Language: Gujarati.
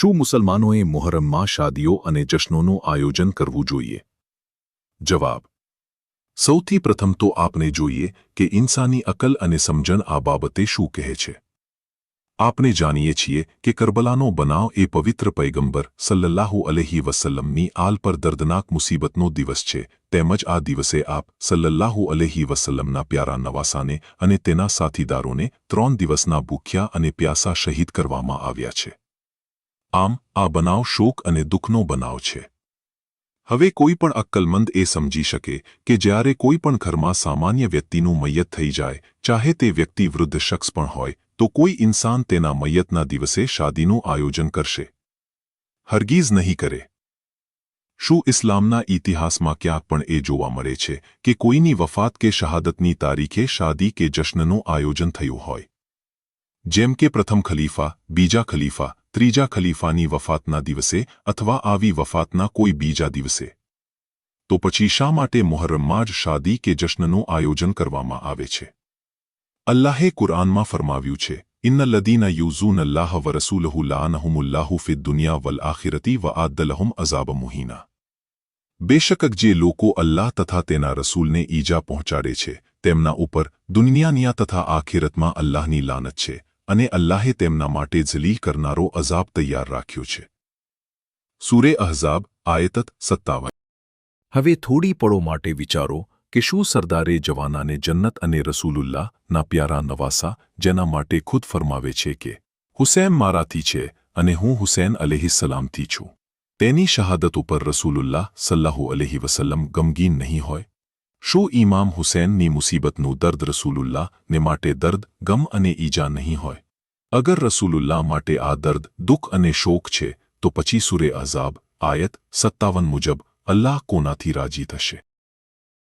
શું મુસલમાનોએ મુહર્રમમાં શાદીઓ અને જશ્નોનું આયોજન કરવું જોઈએ? જવાબ: સૌથી પ્રથમ તો આપણે જોઈએ કે ઇન્સાની અકલ અને સમજણ આ બાબતે શું કહે છે. આપણે જાણીએ છીએ કે કરબલાનો બનાવ એ પવિત્ર પૈગંબર સલ્લલ્લાહુ અલૈહિ વસલ્લમની આલ પર દર્દનાક મુસીબતનો દિવસ છે. તેમજ આ દિવસે આપ સલ્લલ્લાહુ અલૈહિ વસલ્લમના પ્યારા નવાસાને અને તેના સાથીદારોને 3 દિવસના ભૂખ્યા અને પ્યાસા શહીદ કરવામાં આવ્યા છે. આમ આ બનાવ શોક અને દુઃખનો બનાવ છે. હવે કોઈ પણ અક્કલમંદ એ સમજી શકે કે જ્યારે કોઈ પણ ઘરમાં સામાન્ય વ્યક્તિનું મૈયત થઈ જાય, ચાહે તે વ્યક્તિ વૃદ્ધ શખ્સ પણ હોય, તો કોઈ ઇન્સાન તેના મૈયતના દિવસે શાદીનું આયોજન કરશે? હરગીઝ નહીં કરે. શું ઇસ્લામના ઇતિહાસમાં ક્યાંક પણ એ જોવા મળે છે કે કોઈની વફાત કે શહાદતની તારીખે શાદી કે જશ્નનું આયોજન થયું હોય? જેમ કે પ્રથમ ખલીફા, બીજા ખલીફા, ત્રીજા ખલીફાની વફાતના દિવસે અથવા આવી વફાતના કોઈ બીજા દિવસે. તો પછી શા માટે મુહર્રમમાં જ શાદી કે જશ્નનું આયોજન કરવામાં આવે છે? અલ્લાહે કુરઆનમાં ફરમાવ્યું છે, ઇન્નલ લદીના યુઝૂન અલ્લાહ વ રસૂલહુ લઆનહુમુલ્લાહુ ફિદ દુનિયા વલ આખિરતી વ આદ્દ લહુમ અઝાબ મુહીના. બેશક જે લોકો અલ્લાહ તથા તેના રસૂલને ઈજા પહોંચાડે છે, તેમના ઉપર દુનિયાની તથા આખિરતમાં અલ્લાહની લાનત છે, અને અલ્લાહે તેમના માટે ઝલીલ કરનારો અઝાબ તૈયાર રાખ્યો છે. સૂરે અહઝાબ આયત 57. હવે થોડી પળો માટે વિચારો કે શું સરદારે જવાનાને જન્નત અને રસૂલુલ્લાહના પ્યારા નવાસા, જેના માટે ખુદ ફરમાવે છે કે હુસૈન મારાથી છે અને હું હુસૈન અલૈહિસ્સલામથી છું, તેની શહાદત ઉપર રસૂલુલ્લાહ સલ્લલ્લાહુ અલૈહિ વસલ્લમ ગમગીન નહીં હોય? શું ઇમામ હુસૈનની મુસીબતનું દર્દ રસૂલુલ્લાહને માટે દર્દ, ગમ અને ઈજા નહીં હોય? અગર રસૂલુલ્લાહ માટે આ દર્દ, દુઃખ અને શોક છે, તો પછી સૂરે અહઝાબ આયત 57 મુજબ અલ્લાહ કોનાથી રાજી થશે?